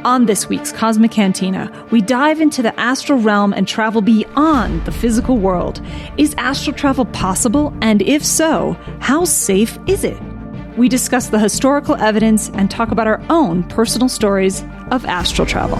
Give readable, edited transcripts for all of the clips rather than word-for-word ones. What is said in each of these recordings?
On this week's Cosmic Cantina, we dive into the astral realm and travel beyond the physical world. Is astral travel possible? And if so, how safe is it? We discuss the historical evidence and talk about our own personal stories of astral travel.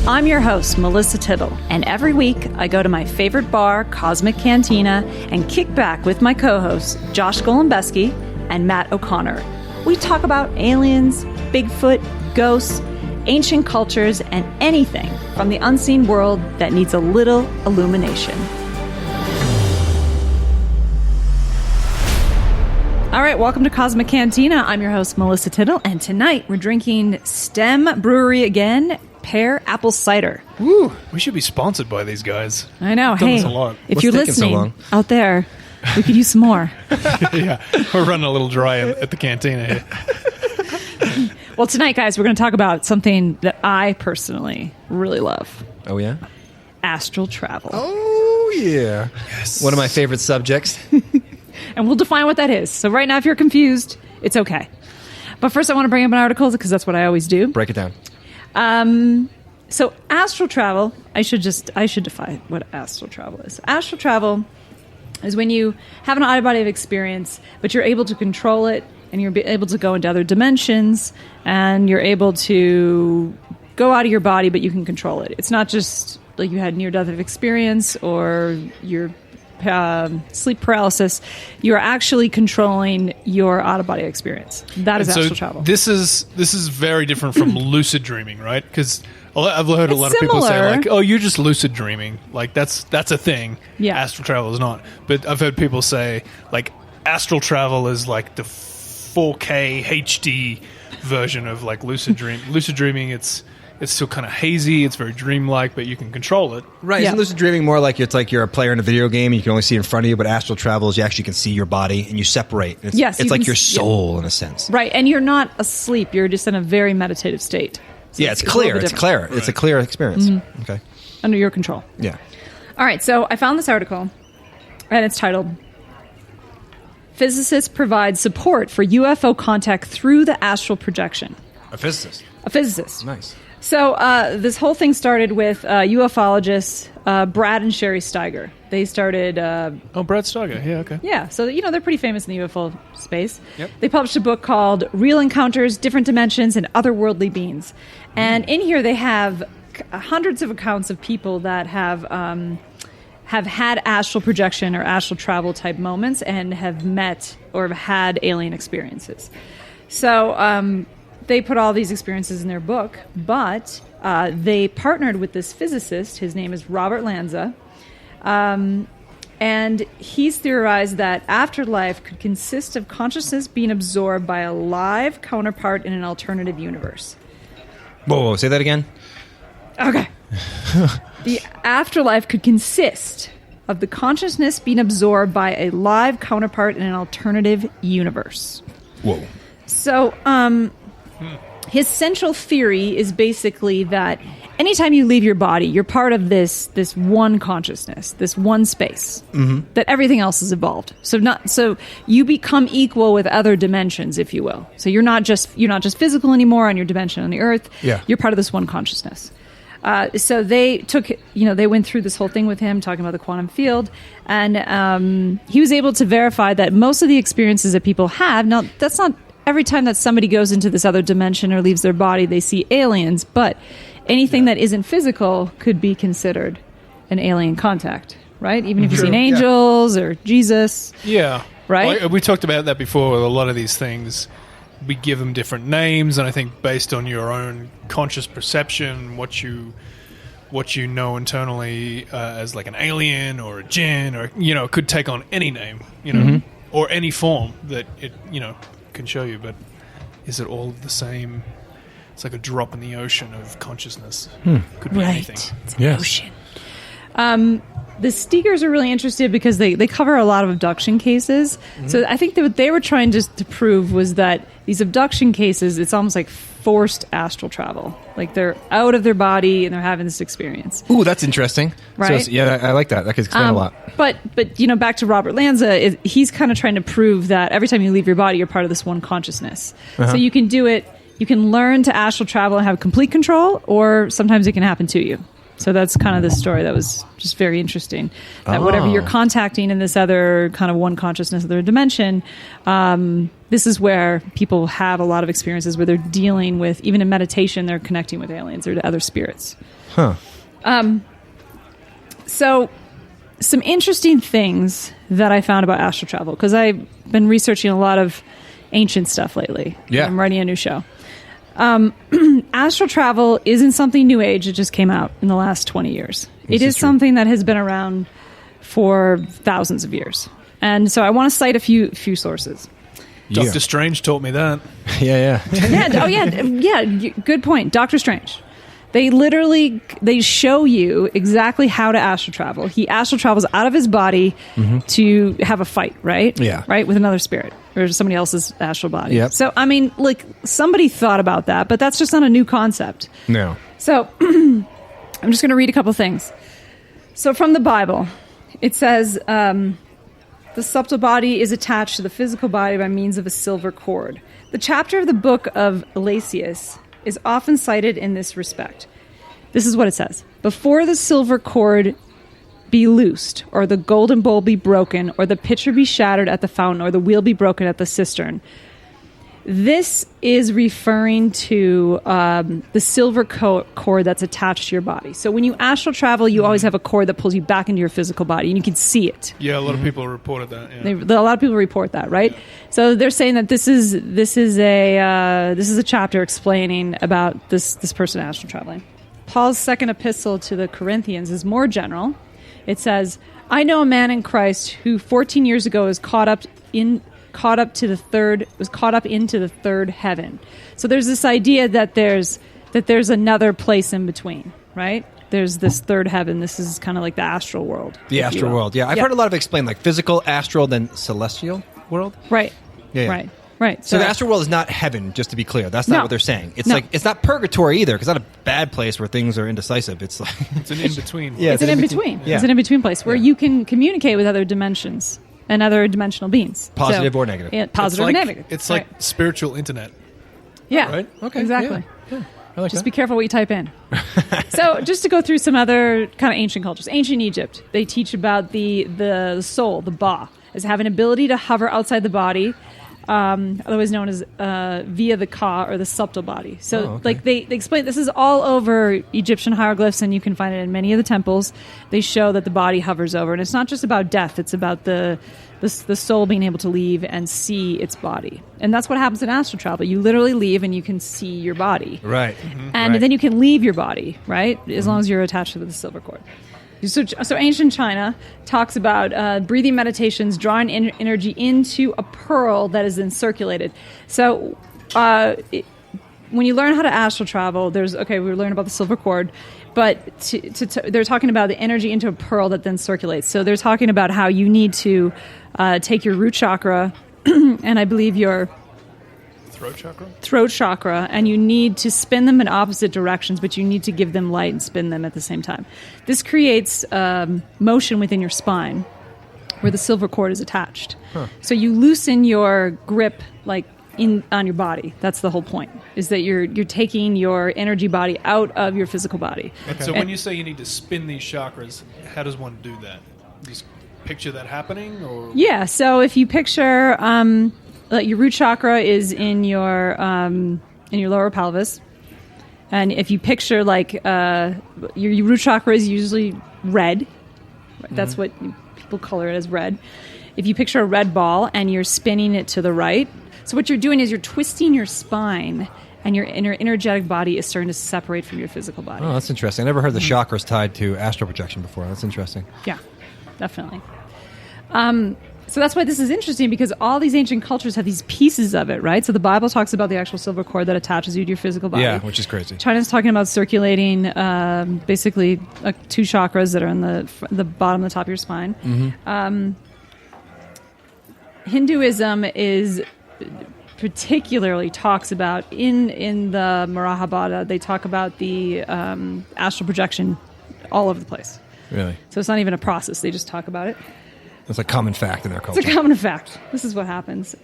I'm your host, Melissa Tittle, and every week I go to my favorite bar, Cosmic Cantina, and kick back with my co-hosts, Josh Golembeski and Matt O'Connor. We talk about aliens, Bigfoot, ghosts, ancient cultures, and anything from the unseen world that needs a little illumination. All right, welcome to Cosmic Cantina. I'm your host, Melissa Tittle, and tonight we're drinking Stem Brewery again, Pear Apple Cider. Woo! We should be sponsored by these guys. I know. Done hey, this a lot. If What's you're taking so listening long? out there, we could use some more. Yeah, we're running a little dry at the cantina here. Well, tonight, guys, we're going to talk about something that I personally really love. Oh, yeah? Astral travel. Oh, yeah. Yes. One of my favorite subjects. And we'll define what that is. So right now, if you're confused, it's okay. But first, I want to bring up an article because that's what I always do. Break it down. So astral travel, I should define what astral travel is. Astral travel is when you have an out-of-body experience, but you're able to control it, and you're able to go into other dimensions, and you're able to go out of your body, but you can control it. It's not just like you had near-death experience or your sleep paralysis. You're actually controlling your out-of-body experience. That is astral travel. This is very different from lucid dreaming, right? Because I've heard a lot of people say, like, "Oh, you're just lucid dreaming." Like that's a thing. Yeah. Astral travel is not. But I've heard people say, like, astral travel is like the 4K HD version of like lucid dream. Lucid dreaming, it's still kind of hazy. It's very dreamlike, but you can control it. Right. Yeah. Isn't lucid dreaming more like it's like you're a player in a video game and you can only see in front of you, but astral travel is you actually can see your body and you separate. It's, Yes, it's you like can your s- soul in a sense. Right, and you're not asleep. You're just in a very meditative state. So Yeah, it's a little clear. bit It's different. clear. It's a clear experience. Okay. Under your control. Yeah. All right, so I found this article, and it's titled, Physicists Provide Support for UFO Contact Through the Astral Projection. A physicist. A physicist. Nice. So this whole thing started with ufologists Brad and Sherry Steiger. They started... Oh, Brad Steiger. Yeah, okay. Yeah, so, they're pretty famous in the UFO space. Yep. They published a book called Real Encounters, Different Dimensions, and Otherworldly Beings. And in here they have hundreds of accounts of people that have had astral projection or astral travel type moments and have met or have had alien experiences. So they put all these experiences in their book, but they partnered with this physicist. His name is Robert Lanza. And he's theorized that afterlife could consist of consciousness being absorbed by a live counterpart in an alternative universe. Whoa, say that again? Okay. The afterlife could consist of the consciousness being absorbed by a live counterpart in an alternative universe. Whoa. So, his central theory is basically that anytime you leave your body, you're part of this one consciousness, this one space, that everything else is evolved. So you become equal with other dimensions, if you will. So you're not just physical anymore on your dimension on the Earth. Yeah. You're part of this one consciousness. So they took, they went through this whole thing with him, talking about the quantum field, and he was able to verify that most of the experiences that people have, now that's not every time that somebody goes into this other dimension or leaves their body, they see aliens, but anything that isn't physical could be considered an alien contact, right? Even if you've seen angels or Jesus. Yeah. Right? We talked about that before with a lot of these things. We give them different names, and I think based on your own conscious perception, what you know internally as like an alien or a jinn, or it could take on any name, or any form that it can show you. But is it all the same? It's like a drop in the ocean of consciousness. Could be anything. It's an ocean. The Steigers are really interested because they cover a lot of abduction cases. So I think that what they were trying just to prove was that these abduction cases, it's almost like forced astral travel. Like they're out of their body and they're having this experience. Ooh, that's interesting. Right? So, yeah, I like that. That could explain a lot. But back to Robert Lanza, he's kind of trying to prove that every time you leave your body, you're part of this one consciousness. So you can do it. You can learn to astral travel and have complete control, or sometimes it can happen to you. So that's kind of the story that was just very interesting. That whatever you're contacting in this other kind of one consciousness, other dimension, this is where people have a lot of experiences where they're dealing with, even in meditation, they're connecting with aliens or to other spirits. Huh. So some interesting things that I found about astral travel, because I've been researching a lot of ancient stuff lately. Yeah. I'm writing a new show. Astral travel isn't something new age. It just came out in the last 20 years. It is something that has been around for thousands of years. And so I want to cite a few sources. Doctor Strange taught me that. Yeah. Good point. Doctor Strange. They show you exactly how to astral travel. He astral travels out of his body to have a fight, right? Yeah. Right, with another spirit or somebody else's astral body. Yep. So, I mean, like, somebody thought about that, but that's just not a new concept. No. So, I'm just going to read a couple things. So, from the Bible, it says, the subtle body is attached to the physical body by means of a silver cord. The chapter of the book of Laelius is often cited in this respect. This is what it says. Before the silver cord be loosed, or the golden bowl be broken, or the pitcher be shattered at the fountain, or the wheel be broken at the cistern. This is referring to the silver cord that's attached to your body. So when you astral travel, you always have a cord that pulls you back into your physical body, and you can see it. Yeah, a lot of people reported that. Yeah. A lot of people report that, right? So they're saying that this is a chapter explaining about this person astral traveling. Paul's second epistle to the Corinthians is more general. It says, "I know a man in Christ who 14 years ago was caught up into the third heaven." So there's this idea that there's another place in between, right? There's this third heaven. This is kind of like the astral world. The astral world. Yeah, I've heard a lot of it explained, like physical, astral, then celestial world. Right. Yeah. Right. So the astral world is not heaven, just to be clear. That's not what they're saying. It's like it's not purgatory either, because it's not a bad place where things are indecisive. It's like it's an in-between. Yeah, it's an in-between. Yeah. It's an in-between place where you can communicate with other dimensions and other dimensional beings. Positive or negative. Yeah, positive or negative. It's like spiritual internet. Yeah. Right? Okay. Exactly. Yeah. I like Just that. be careful what you type in. So just to go through some other kind of ancient cultures. Ancient Egypt, they teach about the soul, the ba, as having ability to hover outside the body, otherwise known as via the ka, or the subtle body. So like they explain, this is all over Egyptian hieroglyphs, and you can find it in many of the temples. They show that the body hovers over, and it's not just about death, it's about the soul being able to leave and see its body. And that's what happens in astral travel. You literally leave and you can see your body. Right. And then you can leave your body, right? As long as you're attached to the silver cord. So ancient China talks about breathing meditations, drawing energy into a pearl that is then circulated. So when you learn how to astral travel, we learn about the silver cord, but they're talking about the energy into a pearl that then circulates. So they're talking about how you need to take your root chakra and I believe your throat chakra, and you need to spin them in opposite directions, but you need to give them light and spin them at the same time. This creates motion within your spine where the silver cord is attached. So you loosen your grip on your body. That's the whole point, is that you're taking your energy body out of your physical body. Okay. So when you say you need to spin these chakras, how does one do that? Just picture that happening? Or Yeah, so if you picture your root chakra is in your lower pelvis, and if you picture your root chakra is usually red. That's what people color it as, red. If you picture a red ball and you're spinning it to the right, so what you're doing is you're twisting your spine, and your energetic body is starting to separate from your physical body. Oh, that's interesting. I never heard the chakras tied to astral projection before. That's interesting. Yeah, definitely. So that's why this is interesting, because all these ancient cultures have these pieces of it, right? So the Bible talks about the actual silver cord that attaches you to your physical body. Yeah, which is crazy. China's talking about circulating basically two chakras that are in the bottom and the top of your spine. Hinduism is particularly talks about in the Mahabharata. They talk about the astral projection all over the place. Really? So it's not even a process. They just talk about it. It's a common fact in their culture. It's a common fact. This is what happens.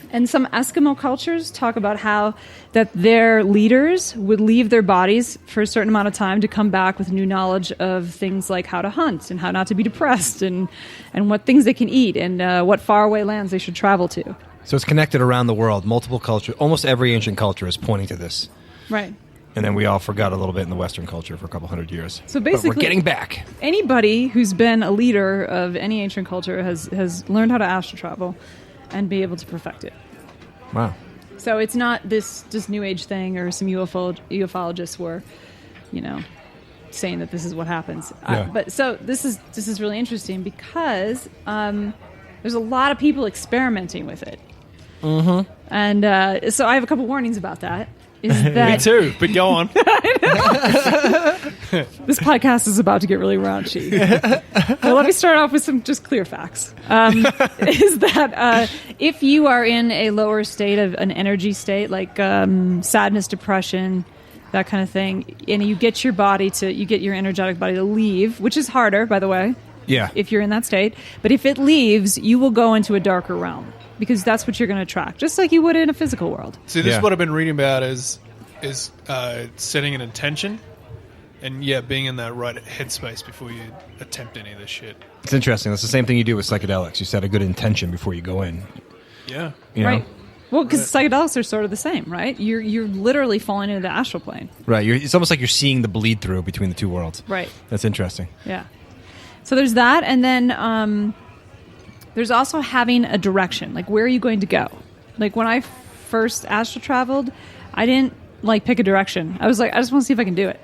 And some Eskimo cultures talk about how that their leaders would leave their bodies for a certain amount of time to come back with new knowledge of things like how to hunt and how not to be depressed and what things they can eat and what faraway lands they should travel to. So it's connected around the world. Multiple cultures. Almost every ancient culture is pointing to this. Right. And then we all forgot a little bit in the Western culture for a couple hundred years. So basically, but we're getting back. Anybody who's been a leader of any ancient culture has learned how to astral travel and be able to perfect it. Wow. So it's not this New Age thing or some ufologists were, saying that this is what happens. Yeah. But so this is really interesting because there's a lot of people experimenting with it. Mm-hmm. And so I have a couple warnings about that. Is that Me too, but go on. This podcast is about to get really raunchy. Well, let me start off with some just clear facts. Is that if you are in a lower state of an energy state, like sadness, depression, that kind of thing, and you get your energetic body to leave, which is harder, by the way, if you're in that state. But if it leaves, you will go into a darker realm. Because that's what you're going to attract, just like you would in a physical world. See, this is what I've been reading about is setting an intention and, being in that right headspace before you attempt any of this shit. It's interesting. That's the same thing you do with psychedelics. You set a good intention before you go in. Yeah. You know? Right. Well, because psychedelics are sort of the same, right? You're literally falling into the astral plane. Right. It's almost like you're seeing the bleed through between the two worlds. Right. That's interesting. Yeah. So there's that, and then... there's also having a direction. Like, where are you going to go? Like, when I first astral traveled, I didn't, pick a direction. I was like, I just want to see if I can do it.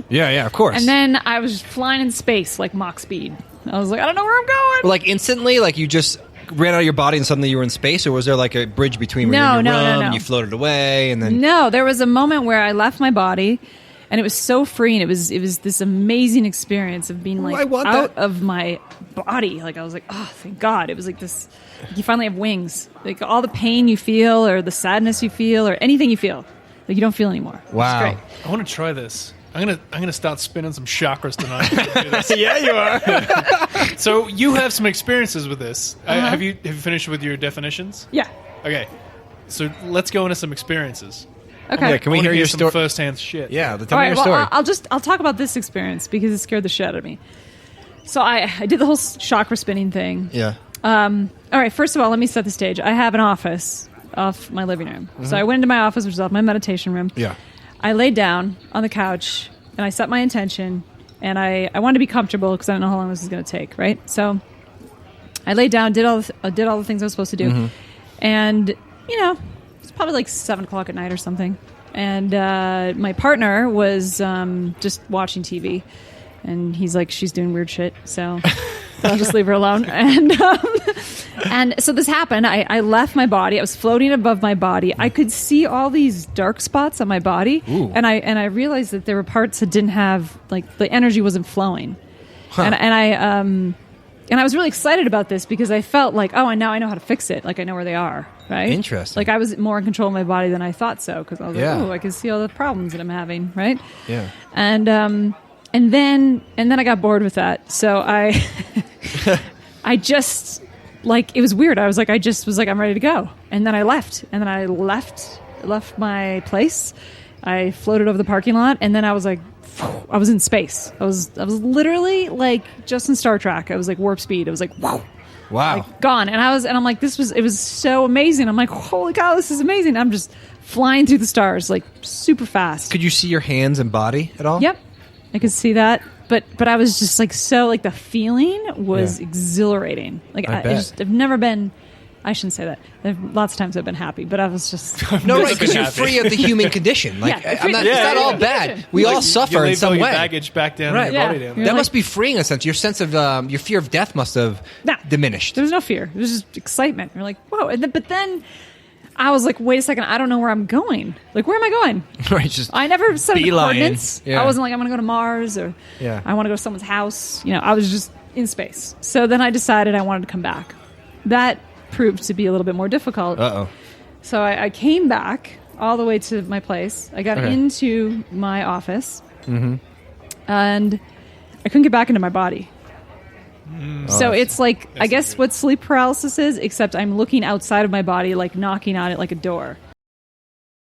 Yeah, of course. And then I was just flying in space, like Mach speed. I was like, I don't know where I'm going. Like, instantly? Like, you just ran out of your body and suddenly you were in space? Or was there, a bridge between where you're in your room and you floated away and then... No, there was a moment where I left my body... And it was so free, and it was this amazing experience of being out of my body. Like I was like, oh, thank God! It was like this. You finally have wings. Like all the pain you feel, or the sadness you feel, or anything you feel, like you don't feel anymore. Wow! It's great. I want to try this. I'm gonna start spinning some chakras tonight. Yeah, you are. So you have some experiences with this. Have you finished with your definitions? Yeah. Okay. So let's go into some experiences. Okay. Yeah, can we hear your story? First-hand shit. Yeah, tell All me right, your story. I'll talk about this experience because it scared the shit out of me. So I did the whole chakra spinning thing. Yeah. All right, first of all, let me set the stage. I have an office off my living room. Mm-hmm. So I went into my office, which is off my meditation room. Yeah. I laid down on the couch, and I set my intention, and I wanted to be comfortable because I don't know how long this is going to take, right? So I laid down, did all the things I was supposed to do. Mm-hmm. And, it's probably 7 o'clock at night or something. And my partner was just watching TV. And he's like, she's doing weird shit, so I'll just leave her alone. And so this happened. I left my body. I was floating above my body. I could see all these dark spots on my body. Ooh. And I realized that there were parts that didn't have, the energy wasn't flowing. Huh. And I was really excited about this because I felt like, oh, and now I know how to fix it. I know where they are, right? Interesting. I was more in control of my body than I thought so because I was like, oh, I can see all the problems that I'm having, right? Yeah. And then I got bored with that. So I just, it was weird. I was like, I'm ready to go. And then I left. And then I left my place. I floated over the parking lot. And then I was like, I was in space. I was literally just in Star Trek. I was warp speed. I was like, wow. Gone. And I'm like, it was so amazing. I'm like, holy cow, this is amazing. I'm just flying through the stars, super fast. Could you see your hands and body at all? Yep. I could see that. But I was just so the feeling was exhilarating. I've never been, I shouldn't say that. Lots of times I've been happy, but I was just... No, right, because you're free of the human condition. It's not all bad. We all suffer in some way. You leave all your baggage back down in your body. Down. That must be freeing in a sense. Your sense of, your fear of death must have diminished. There was no fear. It was just excitement. You're like, whoa. But then I was like, wait a second, I don't know where I'm going. Where am I going? Right, just I never set up coordinates. Yeah. I wasn't like, I'm going to go to Mars or I want to go to someone's house. I was just in space. So then I decided I wanted to come back. That proved to be a little bit more difficult. Uh-oh. So I came back all the way to my place. I got into my office, and I couldn't get back into my body. So it's like, I guess what sleep paralysis is, except I'm looking outside of my body, like knocking on it like a door.